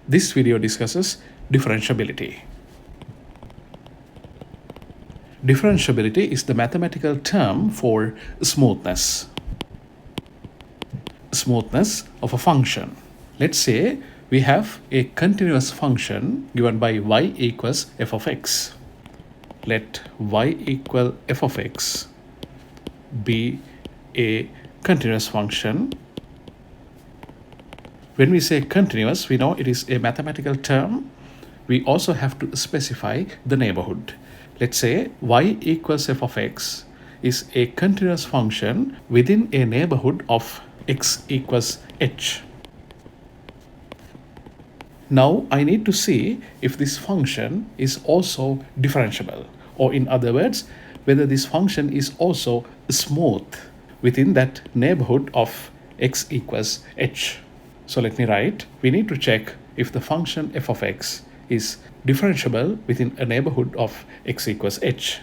This video discusses differentiability. Differentiability is the mathematical term for smoothness. Smoothness of a function. Let's say we have a continuous function given by y equals f of x. Let y equal f of x be a continuous function. When we say continuous, we know it is a mathematical term. We also have to specify the neighborhood. Let's say y equals f of x is a continuous function within a neighborhood of x equals h. Now I need to see if this function is also differentiable, or in other words, whether this function is also smooth within that neighborhood of x equals h. So let me write, we need to check if the function f of x is differentiable within a neighborhood of x equals h.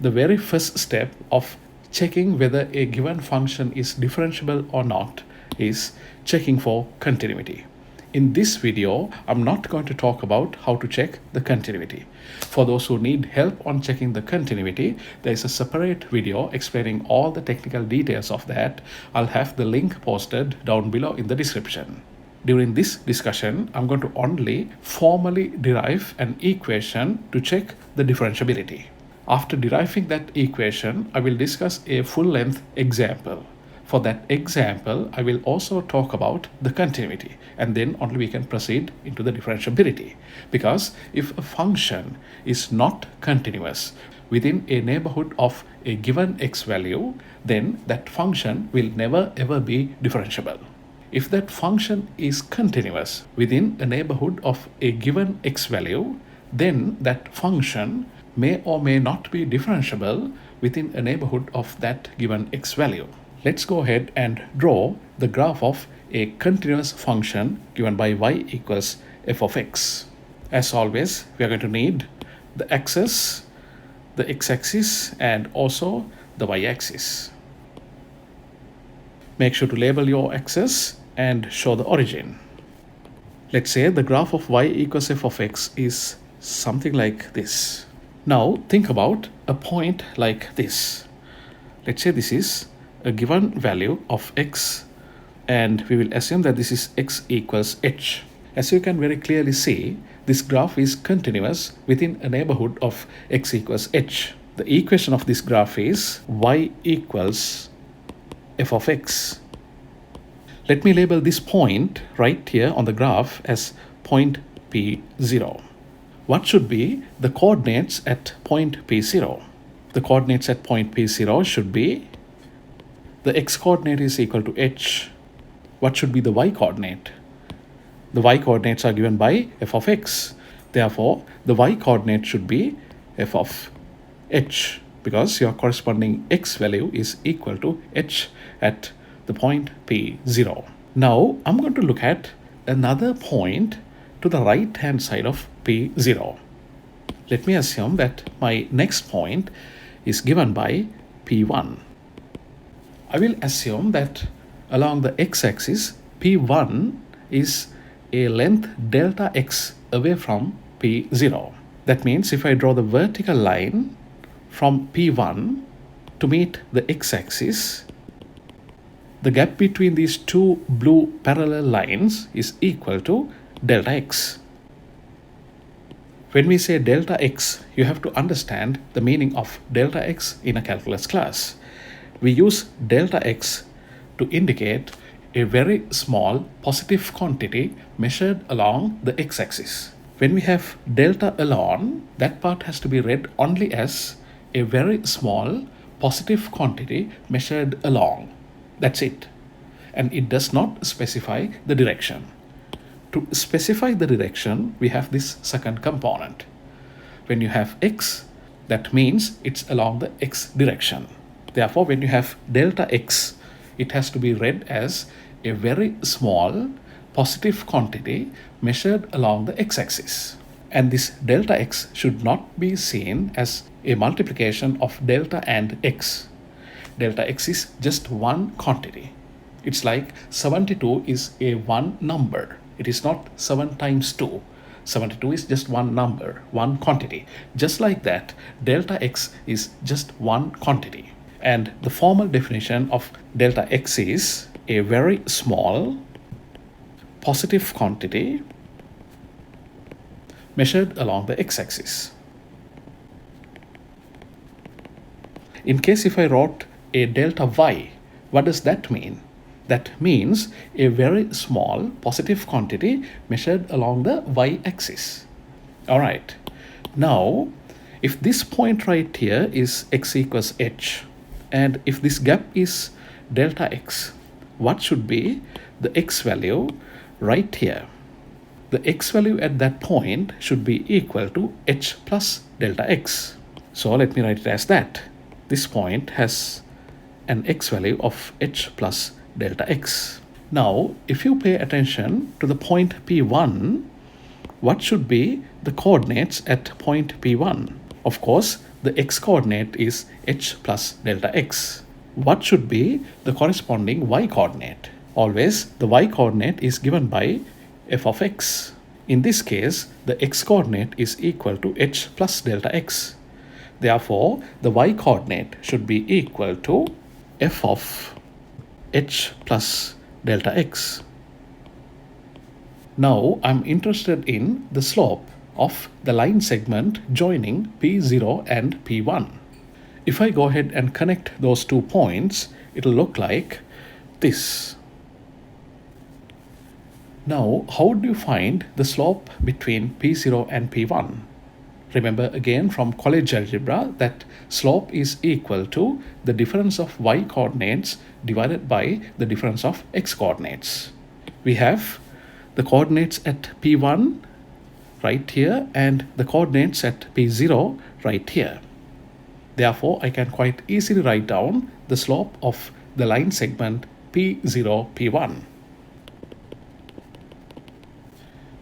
The very first step of checking whether a given function is differentiable or not is checking for continuity. In this video, I'm not going to talk about how to check the continuity. For those who need help on checking the continuity, there is a separate video explaining all the technical details of that. I'll have the link posted down below in the description. During this discussion, I'm going to only formally derive an equation to check the differentiability. After deriving that equation, I will discuss a full-length example. For that example, I will also talk about the continuity, and then only we can proceed into the differentiability. Because if a function is not continuous within a neighborhood of a given x value, then that function will never ever be differentiable. If that function is continuous within a neighborhood of a given x value, then that function may or may not be differentiable within a neighborhood of that given x value. Let's go ahead and draw the graph of a continuous function given by y equals f of x. As always, we are going to need the axis, the x-axis, and also the y-axis. Make sure to label your axis and show the origin. Let's say the graph of y equals f of x is something like this. Now think about a point like this. Let's say this is a given value of x, and we will assume that this is x equals h. As you can very clearly see, this graph is continuous within a neighborhood of x equals h. The equation of this graph is y equals f of x. Let me label this point right here on the graph as point P0. What should be the coordinates at point P0? The coordinates at point P0 should be the x-coordinate is equal to h. What should be the y-coordinate? The y-coordinates are given by f of x. Therefore, the y-coordinate should be f of h, because your corresponding x value is equal to h at the point P0. Now, I'm going to look at another point to the right-hand side of P0. Let me assume that my next point is given by P1. I will assume that along the x-axis, P1 is a length delta x away from P0. That means if I draw the vertical line from P1 to meet the x-axis, the gap between these two blue parallel lines is equal to delta x. When we say delta x, you have to understand the meaning of delta x in a calculus class. We use delta x to indicate a very small positive quantity measured along the x-axis. When we have delta alone, that part has to be read only as a very small positive quantity measured along. That's it. And it does not specify the direction. To specify the direction, we have this second component. When you have x, that means it's along the x direction. Therefore, when you have delta x, it has to be read as a very small positive quantity measured along the x-axis. And this delta x should not be seen as a multiplication of delta and x. delta x is just one quantity. It's like 72 is a one number. It is not 7 times 2. 72 is just one number, one quantity. Just like that, delta x is just one quantity. And the formal definition of delta x is a very small positive quantity measured along the x-axis. In case if I wrote a delta y, what does that mean? That means a very small positive quantity measured along the y-axis. All right. Now, if this point right here is x equals h, and if this gap is delta x, what should be the x value right here? The x value at that point should be equal to h plus delta x. So let me write it as that. This point has an x value of h plus delta x. Now, if you pay attention to the point P1, what should be the coordinates at point P1? Of course, the x coordinate is h plus delta x. What should be the corresponding y coordinate? Always the y coordinate is given by f of x. In this case, the x coordinate is equal to h plus delta x. Therefore, the y coordinate should be equal to f of h plus delta x. Now I'm interested in the slope of the line segment joining P0 and P1. If I go ahead and connect those 2 points, it'll look like this. Now, how do you find the slope between P0 and P1? Remember again from college algebra that slope is equal to the difference of y coordinates divided by the difference of x coordinates. We have the coordinates at P1 right here and the coordinates at P0 right here. Therefore, I can quite easily write down the slope of the line segment P0, P1.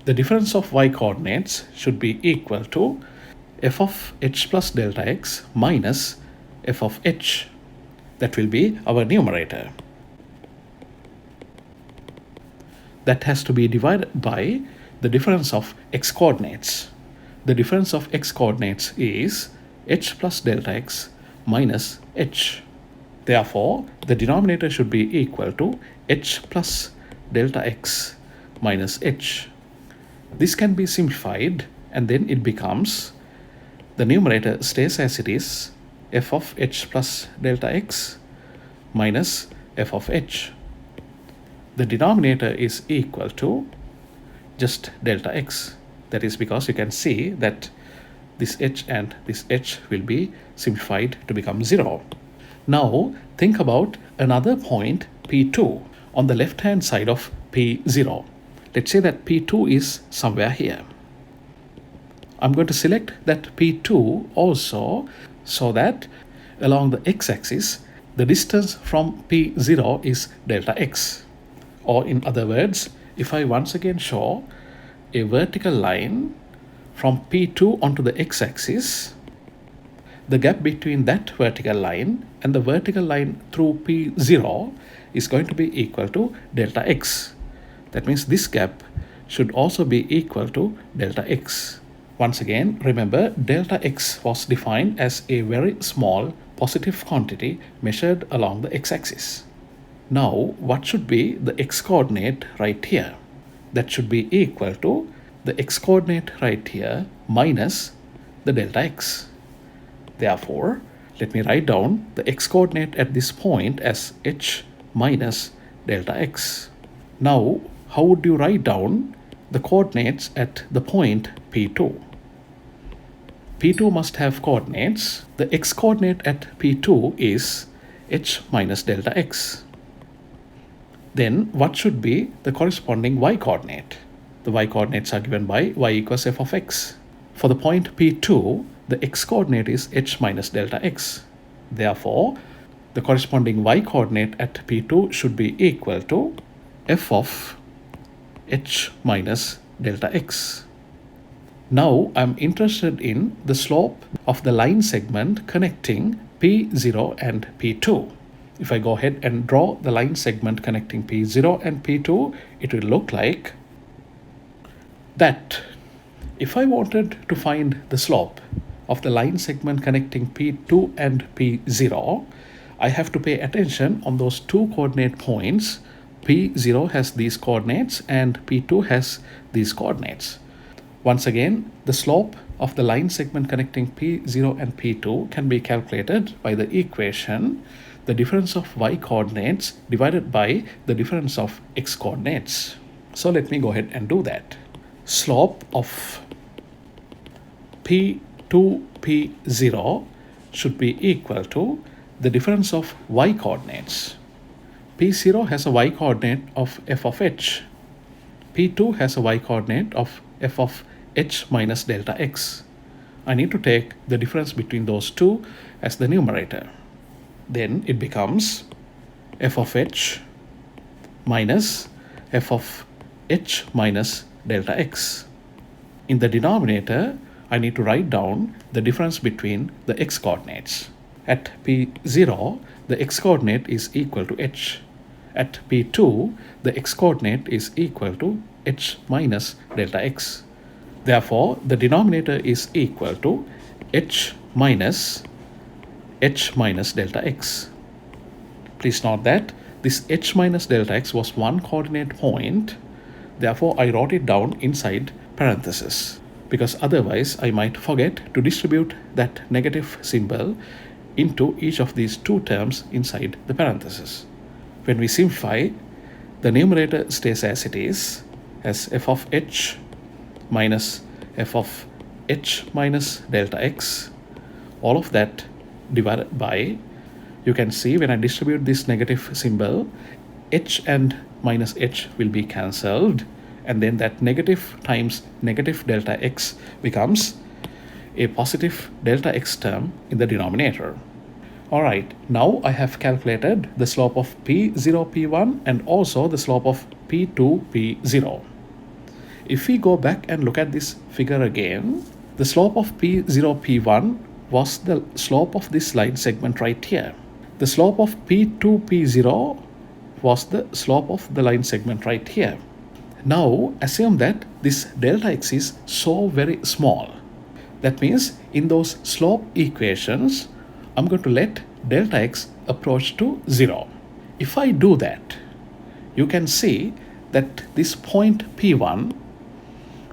The difference of y coordinates should be equal to f of h plus delta x minus f of h. That will be our numerator. That has to be divided by the difference of x coordinates. The difference of x coordinates is h plus delta x minus h. Therefore, the denominator should be equal to h plus delta x minus h. This can be simplified and then it becomes, the numerator stays as it is, f of h plus delta x minus f of h. The denominator is equal to just delta x. That is because you can see that this h and this h will be simplified to become 0. Now think about another point P2 on the left hand side of P0. Let's say that P2 is somewhere here. I'm going to select that P2 also so that along the x-axis, the distance from P0 is delta x. Or in other words, if I once again show a vertical line from P2 onto the x-axis, the gap between that vertical line and the vertical line through P0 is going to be equal to delta x. That means this gap should also be equal to delta x. Once again, remember delta x was defined as a very small positive quantity measured along the x-axis. Now, what should be the x-coordinate right here? That should be equal to the x-coordinate right here minus the delta x. Therefore, let me write down the x-coordinate at this point as h minus delta x. Now, how would you write down the coordinates at the point P2? P2 must have coordinates. The x-coordinate at P2 is h minus delta x. Then what should be the corresponding y-coordinate? The y-coordinates are given by y equals f of x. For the point P2, the x-coordinate is h minus delta x. Therefore, the corresponding y-coordinate at P2 should be equal to f of h minus delta x. Now I'm interested in the slope of the line segment connecting P0 and P2. If I go ahead and draw the line segment connecting P0 and P2, it will look like that. If I wanted to find the slope of the line segment connecting P2 and P0, I have to pay attention on those two coordinate points. P0 has these coordinates and P2 has these coordinates. Once again, the slope of the line segment connecting P0 and P2 can be calculated by the equation the difference of y coordinates divided by the difference of x coordinates. So let me go ahead and do that. Slope of P2, P0 should be equal to the difference of y coordinates. P0 has a y coordinate of f of h. P2 has a y coordinate of f of h minus delta x. I need to take the difference between those two as the numerator. Then it becomes f of h minus f of h minus delta x. In the denominator, I need to write down the difference between the x coordinates. At P0, the x coordinate is equal to h. At P2, the x coordinate is equal to h minus delta x. Therefore, the denominator is equal to h minus delta x. Please note that this h minus delta x was one coordinate point. Therefore, I wrote it down inside parentheses, because otherwise I might forget to distribute that negative symbol into each of these two terms inside the parentheses. When we simplify, the numerator stays as it is, as f of h minus f of h minus delta x, all of that divided by, you can see when I distribute this negative symbol, h and minus h will be cancelled, and then that negative times negative delta x becomes a positive delta x term in the denominator. Alright, now I have calculated the slope of P0, P1 and also the slope of P2, P0. If we go back and look at this figure again, the slope of P0, P1 was the slope of this line segment right here. The slope of P2, P0 was the slope of the line segment right here. Now assume that this delta x is so very small. That means in those slope equations, I'm going to let delta x approach to 0. If I do that, you can see that this point P1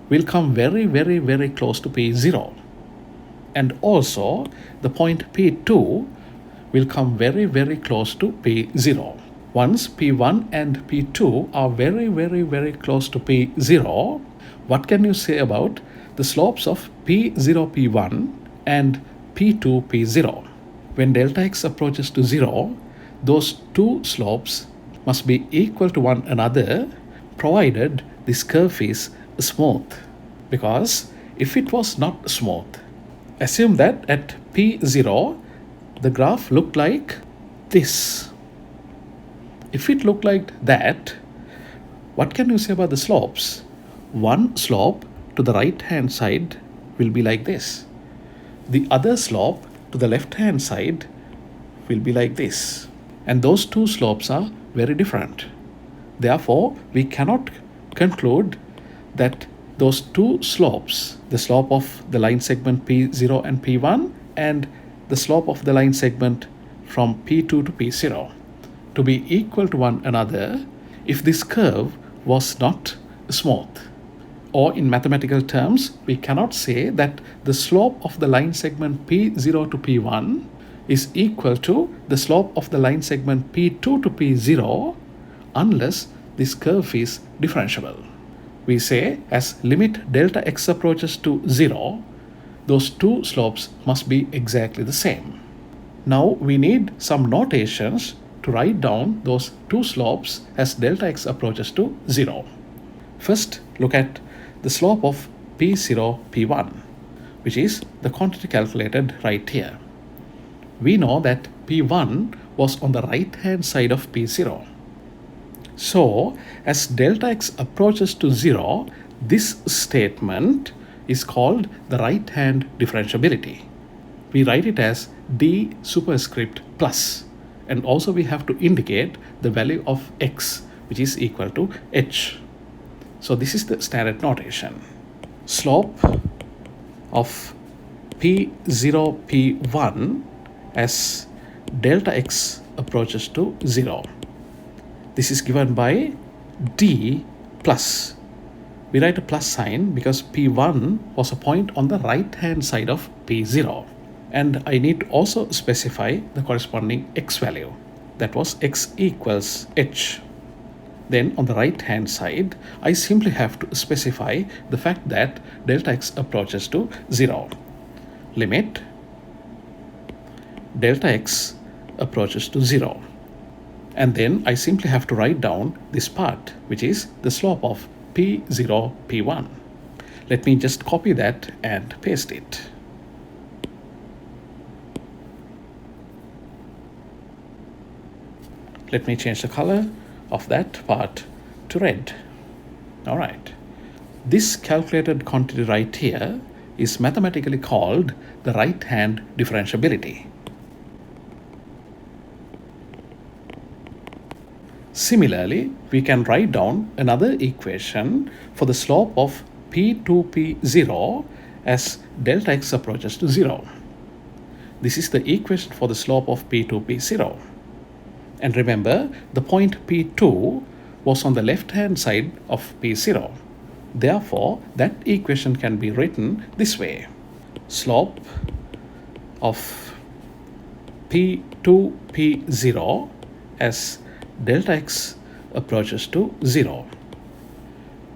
will come very, very, very close to P0. And also the point P2 will come very, very close to P0. Once P1 and P2 are very, very, very close to P0, what can you say about the slopes of P0, P1 and P2, P0? When delta x approaches to 0, those two slopes must be equal to one another, provided this curve is smooth. Because if it was not smooth, assume that at P0, the graph looked like this. If it looked like that, what can you say about the slopes? One slope to the right hand side will be like this. The other slope to the left hand side will be like this. And those two slopes are very different. Therefore, we cannot conclude that those two slopes, the slope of the line segment P0 and P1 and the slope of the line segment from P2 to P0, to be equal to one another if this curve was not smooth. Or in mathematical terms, we cannot say that the slope of the line segment P0 to P1 is equal to the slope of the line segment P2 to P0 unless this curve is differentiable. We say as limit delta x approaches to 0, those two slopes must be exactly the same. Now we need some notations to write down those two slopes as delta x approaches to 0. First, look at the slope of P0, P1, which is the quantity calculated right here. We know that P1 was on the right hand side of P0. So, as delta x approaches to 0, this statement is called the right hand differentiability. We write it as d superscript plus, And also we have to indicate the value of x, which is equal to h. So this is the standard notation. Slope of p0, p1 as delta x approaches to 0. This is given by d plus. We write a plus sign because p1 was a point on the right hand side of p0. And I need to also specify the corresponding x value. That was x equals h. Then on the right hand side, I simply have to specify the fact that delta x approaches to 0. Limit delta x approaches to 0. And then I simply have to write down this part, which is the slope of p0, p1. Let me just copy that and paste it. Let me change the color of that part to red. All right. This calculated quantity right here is mathematically called the right-hand differentiability. Similarly, we can write down another equation for the slope of p2, p0 as delta x approaches to 0. This is the equation for the slope of p2, p0. And remember, the point p2 was on the left-hand side of p0. Therefore, that equation can be written this way. Slope of p2, p0 as delta x approaches to 0.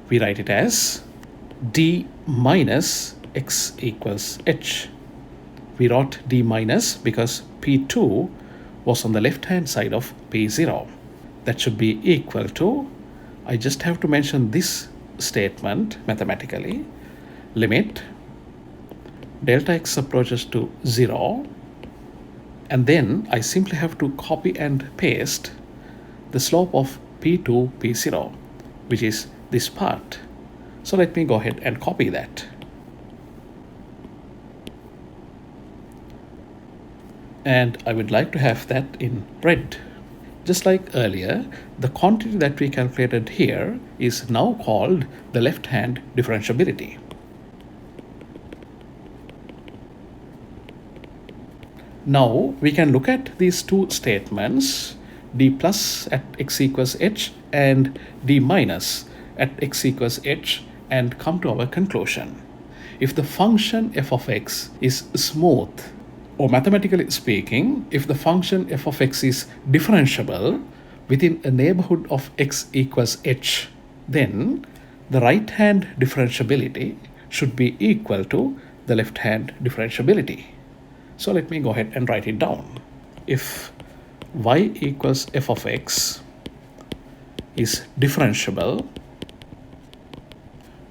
We write it as d minus x equals h. We wrote d minus because p2 was on the left-hand side of p0. That should be equal to, I just have to mention this statement mathematically, limit delta x approaches to 0, and then I simply have to copy and paste the slope of p2, p0, which is this part. So let me go ahead and copy that. And I would like to have that in red. Just like earlier, the quantity that we calculated here is now called the left-hand differentiability. Now we can look at these two statements, d plus at x equals h and d minus at x equals h, and come to our conclusion. If the function f of x is smooth, or mathematically speaking, if the function f of x is differentiable within a neighborhood of x equals h, then the right-hand differentiability should be equal to the left-hand differentiability. So let me go ahead and write it down. If y equals f of x is differentiable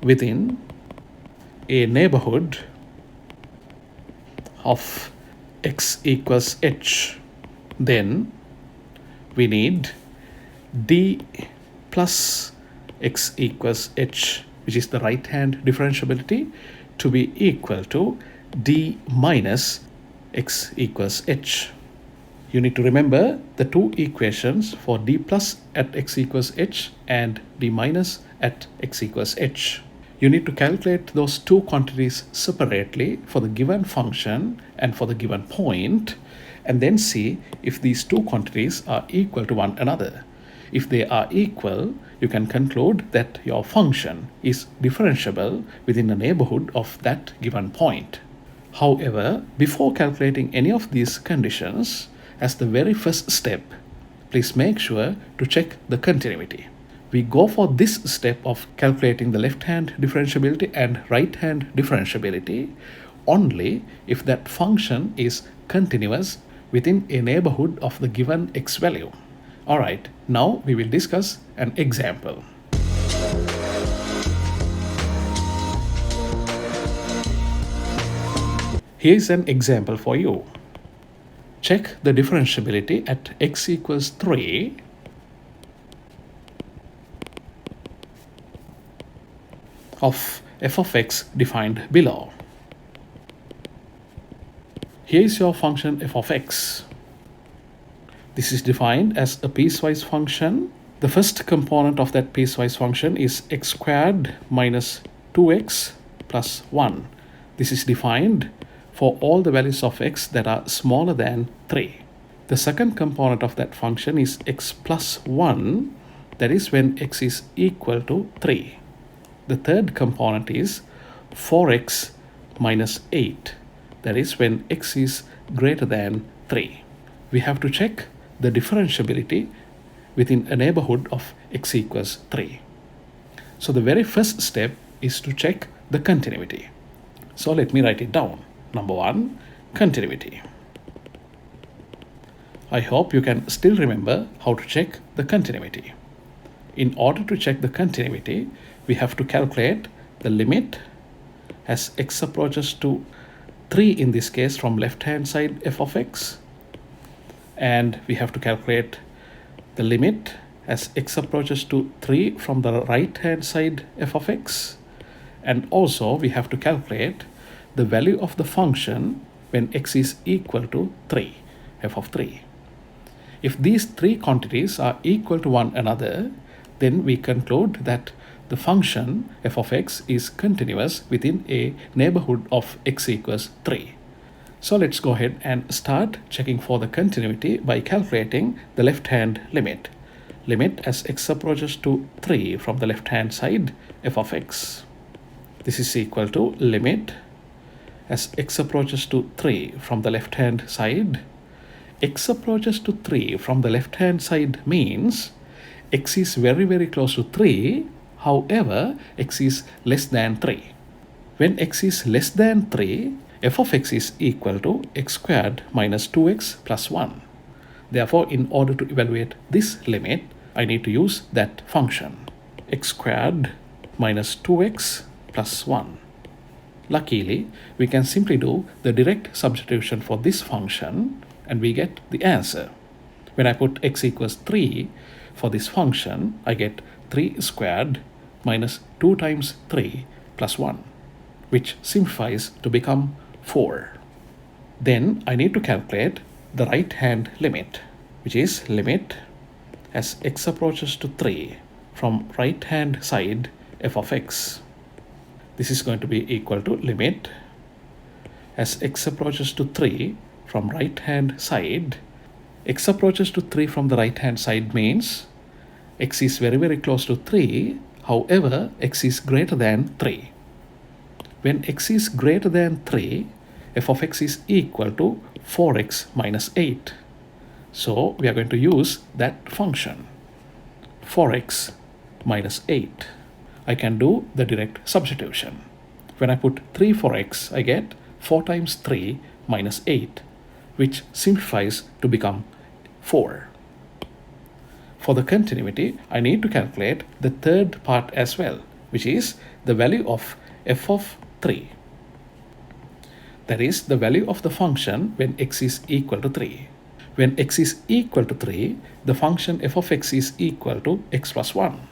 within a neighborhood of x equals h, then we need d plus x equals h, which is the right-hand differentiability, to be equal to d minus x equals h. You need to remember the two equations for d plus at x equals h and d minus at x equals h. You need to calculate those two quantities separately for the given function and for the given point, and then see if these two quantities are equal to one another. If they are equal, you can conclude that your function is differentiable within the neighborhood of that given point. However, before calculating any of these conditions, as the very first step, please make sure to check the continuity. We go for this step of calculating the left-hand differentiability and right-hand differentiability only if that function is continuous within a neighborhood of the given x value. Alright, now we will discuss an example. Here is an example for you. Check the differentiability at x equals 3 of f of x defined below. Here is your function f of x. This is defined as a piecewise function. The first component of that piecewise function is x squared minus 2x plus 1. This is defined for all the values of x that are smaller than 3. The second component of that function is x plus 1, that is when x is equal to 3. The third component is 4x minus 8, that is when x is greater than 3. We have to check the differentiability within a neighborhood of x equals 3. So the very first step is to check the continuity. So let me write it down. Number 1, continuity. I hope you can still remember how to check the continuity. In order to check the continuity, we have to calculate the limit as x approaches to 3 in this case from left hand side f of x, and we have to calculate the limit as x approaches to 3 from the right hand side f of x, and also we have to calculate the value of the function when x is equal to 3, f of 3. If these three quantities are equal to one another, then we conclude that the function f of x is continuous within a neighborhood of x equals 3. So let's go ahead and start checking for the continuity by calculating the left hand limit. Limit as x approaches to 3 from the left hand side f of x. This is equal to limit as x approaches to 3 from the left hand side. X approaches to 3 from the left hand side means x is very close to 3, however x is less than 3. When x is less than 3, f of x is equal to x squared minus 2x plus 1. Therefore, in order to evaluate this limit, I need to use that function, x squared minus 2x plus 1. Luckily, we can simply do the direct substitution for this function and we get the answer. When I put x equals 3 for this function, I get 3 squared minus 2 times 3 plus 1, which simplifies to become 4. Then I need to calculate the right hand limit, which is limit as x approaches to 3 from right hand side f of x. This is going to be equal to limit as x approaches to 3 from right hand side. X approaches to 3 from the right hand side means x is very close to 3, however x is greater than 3. When x is greater than 3, f of x is equal to 4x minus 8. So we are going to use that function, 4x minus 8. I can do the direct substitution. When I put 3 for x, I get 4 times 3 minus 8, which simplifies to become 4. For the continuity, I need to calculate the third part as well, which is the value of f of 3. That is the value of the function when x is equal to 3. When x is equal to 3, the function f of x is equal to x plus 1.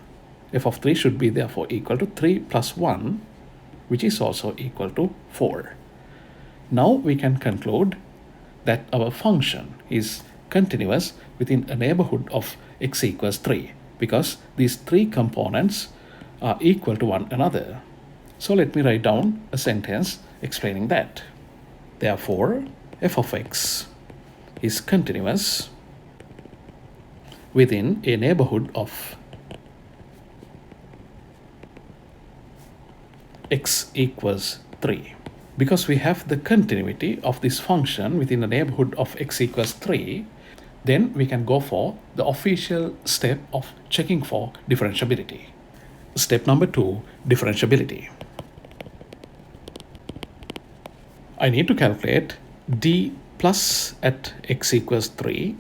F of 3 should be therefore equal to 3 plus 1, which is also equal to 4. Now we can conclude that our function is continuous within a neighborhood of x equals 3 because these three components are equal to one another. So let me write down a sentence explaining that. Therefore, f of x is continuous within a neighborhood of x equals 3. Because we have the continuity of this function within the neighborhood of x equals 3, then we can go for the official step of checking for differentiability. Step number 2, differentiability. I need to calculate d plus at x equals 3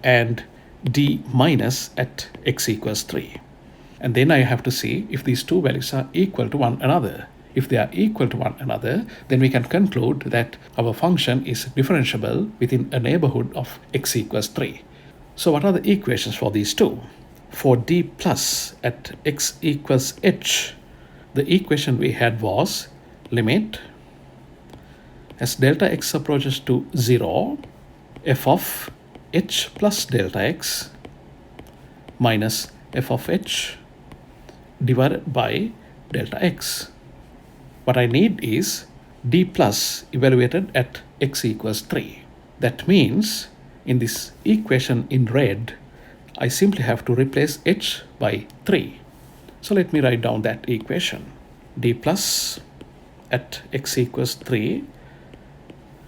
and d minus at x equals 3. And then I have to see if these two values are equal to one another. If they are equal to one another, then we can conclude that our function is differentiable within a neighborhood of x equals 3. So what are the equations for these two? For d plus at x equals h, the equation we had was limit as delta x approaches to 0, f of h plus delta x minus f of h divided by delta x. What I need is d plus evaluated at x equals 3. That means in this equation in red, I simply have to replace h by 3. So let me write down that equation. D plus at x equals 3.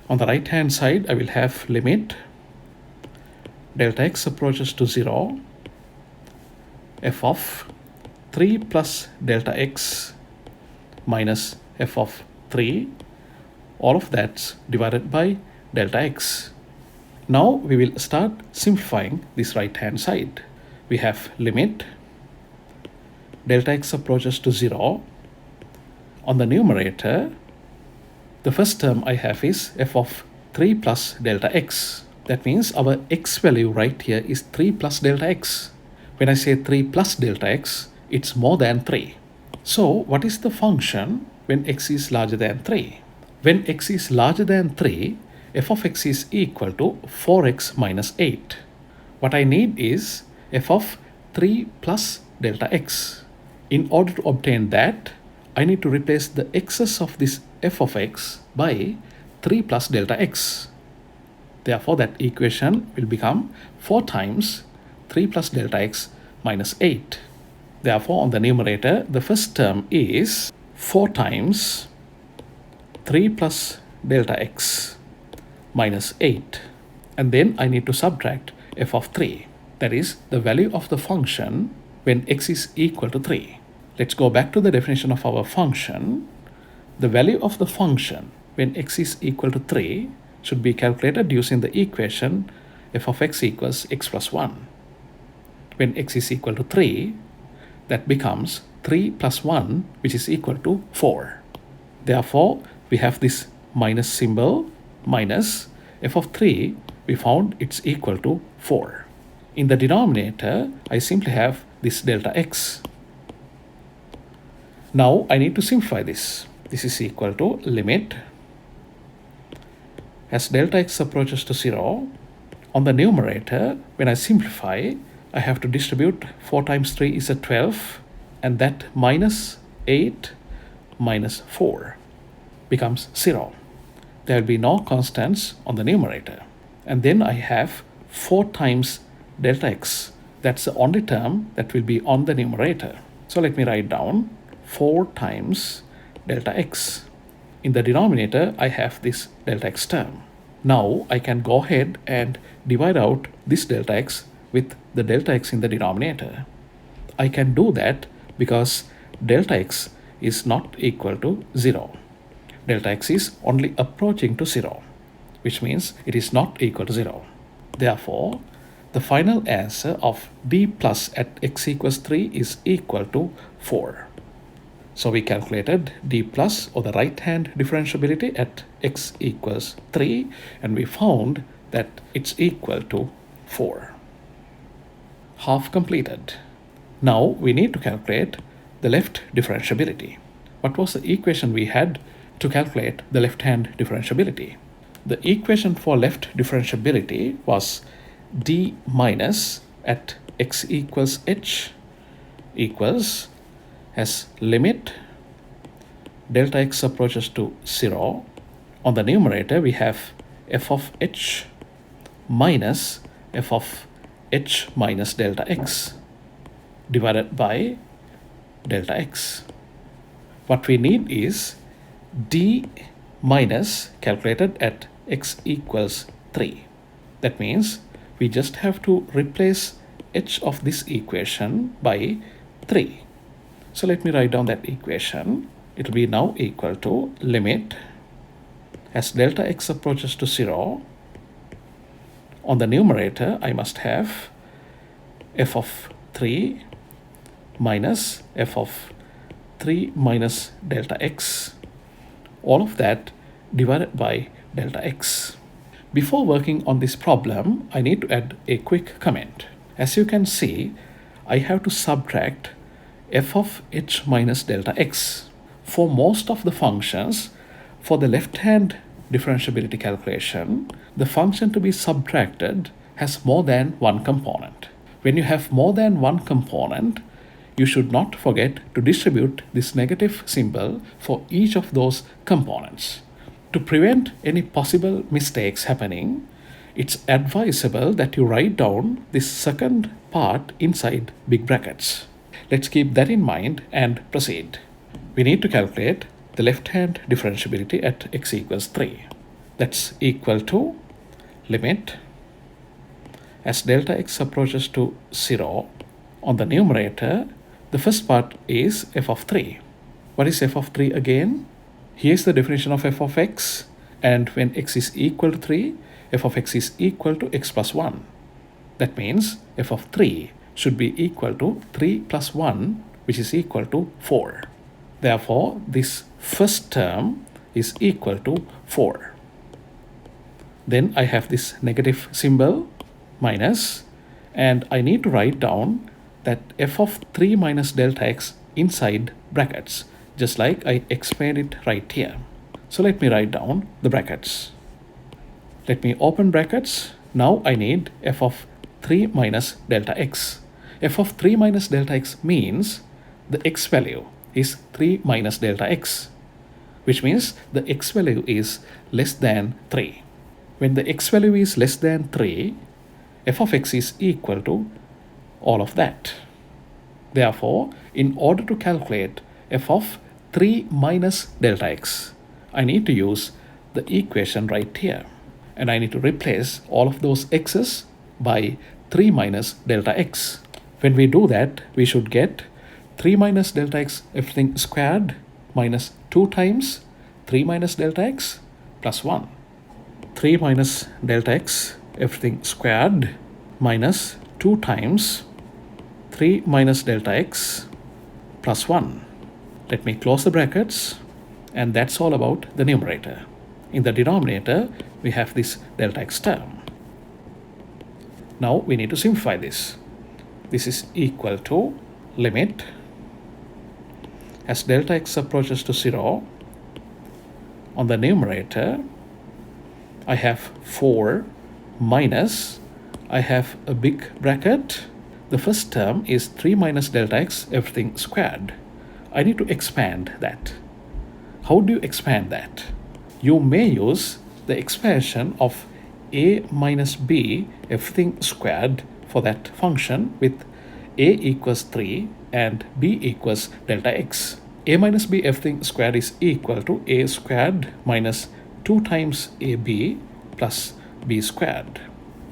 On the right hand side, I will have limit delta x approaches to 0, f of 3 plus delta x minus f of 3, all of that's divided by delta x. Now we will start simplifying this right hand side. We have limit delta x approaches to 0. On the numerator, the first term I have is f of 3 plus delta x. That means our x value right here is 3 plus delta x. When I say 3 plus delta x, it's more than 3. So what is the function when x is larger than 3? When x is larger than 3, f of x is equal to 4x minus 8. What I need is f of 3 plus delta x. In order to obtain that, I need to replace the x's of this f of x by 3 plus delta x. Therefore, that equation will become 4 times 3 plus delta x minus 8. Therefore, on the numerator, the first term is 4 times 3 plus delta x minus 8. And then I need to subtract f of 3. That is the value of the function when x is equal to 3. Let's go back to the definition of our function. The value of the function when x is equal to 3 should be calculated using the equation f of x equals x plus 1. When x is equal to 3, that becomes 3 plus 1, which is equal to 4. Therefore, we have this minus symbol, minus f of 3, we found it's equal to 4. In the denominator, I simply have this delta x. Now I need to simplify this. This is equal to limit as delta x approaches to 0. On the numerator, when I simplify, I have to distribute 4 times 3 is a 12, and that minus 8 minus 4 becomes 0. There will be no constants on the numerator. And then I have 4 times delta x. That's the only term that will be on the numerator. So let me write down 4 times delta x. In the denominator, I have this delta x term. Now I can go ahead and divide out this delta x with the delta x in the denominator. I can do that because delta x is not equal to 0. Delta x is only approaching to 0, which means it is not equal to 0. Therefore, the final answer of d plus at x equals 3 is equal to 4. So we calculated d plus, or the right-hand differentiability, at x equals 3, and we found that it's equal to 4. Half completed. Now we need to calculate the left differentiability. What was the equation we had to calculate the left-hand differentiability? The equation for left differentiability was d minus at x equals h equals as limit delta x approaches to 0. On the numerator, we have f of h minus f of h minus delta x divided by delta x. What we need is d minus calculated at x equals 3. That means we just have to replace h of this equation by 3. So let me write down that equation. It will be now equal to limit as delta x approaches to 0. On the numerator, I must have f of 3 minus f of 3 minus delta x, all of that divided by delta x. Before working on this problem, I need to add a quick comment. As you can see, I have to subtract f of h minus delta x. For most of the functions, for the left-hand differentiability calculation, the function to be subtracted has more than one component. When you have more than one component, you should not forget to distribute this negative symbol for each of those components. To prevent any possible mistakes happening, it's advisable that you write down this second part inside big brackets. Let's keep that in mind and proceed. We need to calculate the left-hand differentiability at x equals 3. That's equal to limit as delta x approaches to 0. On the numerator, the first part is f of 3. What is f of 3 again? Here's the definition of f of x, and when x is equal to 3, f of x is equal to x plus 1. That means f of 3 should be equal to 3 plus 1, which is equal to 4. Therefore, this first term is equal to 4. Then I have this negative symbol, minus, and I need to write down that f of 3 minus delta x inside brackets, just like I explained it right here. So let me write down the brackets. Let me open brackets. Now I need f of 3 minus delta x. F of 3 minus delta x means the x value is 3 minus delta x, which means the x value is less than 3. When the x value is less than 3, f of x is equal to all of that. Therefore, in order to calculate f of 3 minus delta x, I need to use the equation right here. And I need to replace all of those x's by 3 minus delta x. When we do that, we should get 3 minus delta x everything squared minus 2 times 3 minus delta x plus 1. 3 minus delta x everything squared minus 2 times 3 minus delta x plus 1. Let me close the brackets, and that's all about the numerator. In the denominator, we have this delta x term. Now we need to simplify this. This is equal to limit as delta x approaches to 0. On the numerator, I have 4 minus, I have a big bracket. The first term is 3 minus delta x everything squared. I need to expand that. How do you expand that? You may use the expansion of a minus b everything squared for that function with a equals 3 and b equals delta x. A minus b everything squared is equal to a squared minus 2 times ab plus b squared.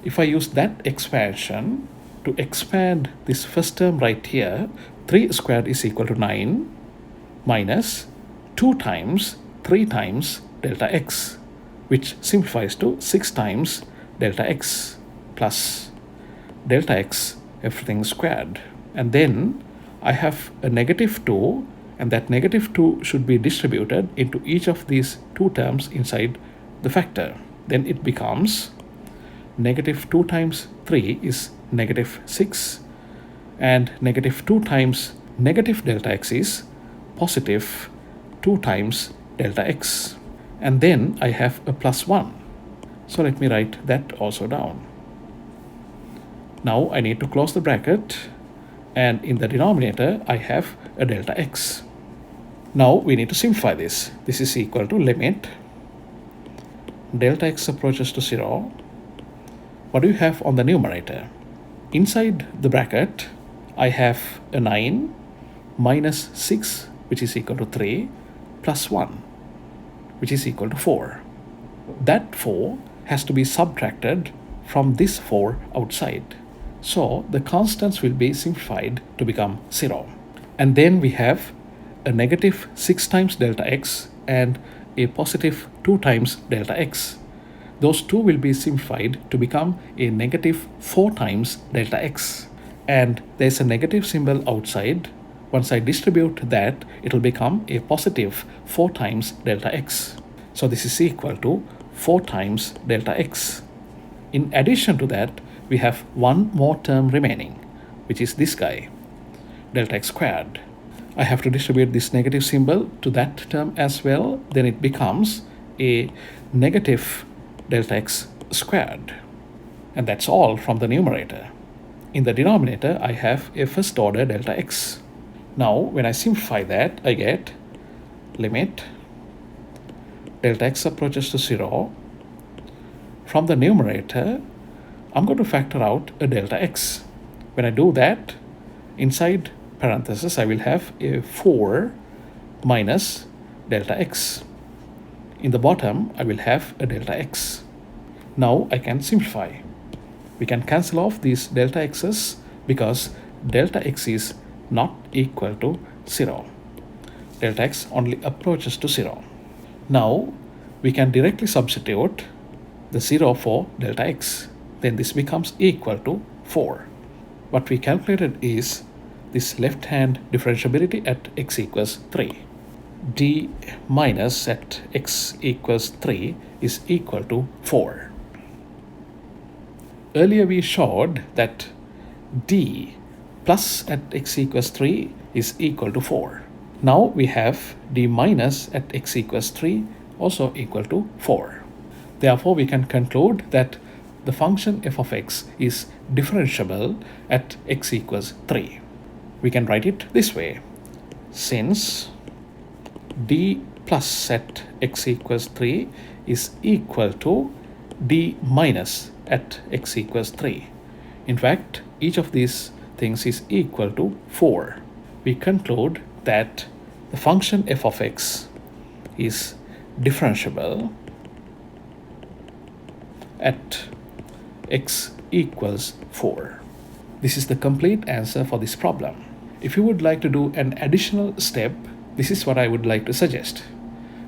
If I use that expansion to expand this first term right here, 3 squared is equal to 9 minus 2 times 3 times delta x, which simplifies to 6 times delta x plus delta x everything squared. And then I have a negative 2, and that negative 2 should be distributed into each of these 2 terms inside the factor. Then it becomes negative 2 times 3 is negative 6, and negative 2 times negative delta x is positive 2 times delta x. And then I have a plus 1. So let me write that also down. Now I need to close the bracket, and in the denominator I have a delta x. Now we need to simplify this. This is equal to limit delta x approaches to 0. What do you have on the numerator? Inside the bracket, I have a 9 minus 6, which is equal to 3, plus 1, which is equal to 4. That 4 has to be subtracted from this 4 outside. So the constants will be simplified to become 0. And then we have a negative 6 times delta x and a positive 2 times delta x. Those two will be simplified to become a negative 4 times delta x. And there's a negative symbol outside. Once I distribute that, it will become a positive 4 times delta x. So this is equal to 4 times delta x. In addition to that, we have one more term remaining, which is this guy, delta x squared. I have to distribute this negative symbol to that term as well. Then it becomes a negative delta x squared. And that's all from the numerator. In the denominator, I have a first order delta x. Now, when I simplify that, I get limit delta x approaches to 0. From the numerator, I'm going to factor out a delta x. When I do that, inside parentheses, I will have a 4 minus delta x. In the bottom, I will have a delta x. Now I can simplify. We can cancel off these delta x's because delta x is not equal to 0. Delta x only approaches to 0. Now we can directly substitute the 0 for delta x. Then this becomes equal to 4. What we calculated is this left-hand differentiability at x equals 3. D minus at x equals 3 is equal to 4. Earlier we showed that d plus at x equals 3 is equal to 4. Now we have d minus at x equals 3 also equal to 4. Therefore, we can conclude that the function f of x is differentiable at x equals 3. We can write it this way. Since d plus at x equals 3 is equal to d minus at x equals 3. In fact, each of these things is equal to 4. We conclude that the function f of x is differentiable at x equals 4. This is the complete answer for this problem. If you would like to do an additional step, this is what I would like to suggest.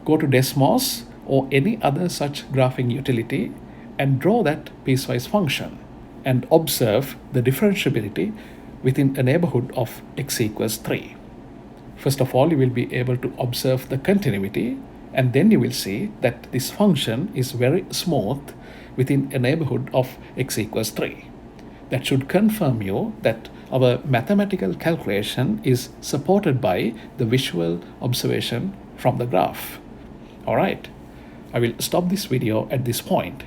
Go to Desmos or any other such graphing utility and draw that piecewise function and observe the differentiability within a neighborhood of x equals 3. First of all, you will be able to observe the continuity, and then you will see that this function is very smooth within a neighborhood of x equals 3. That should confirm you that our mathematical calculation is supported by the visual observation from the graph. All right, I will stop this video at this point.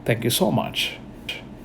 Thank you so much.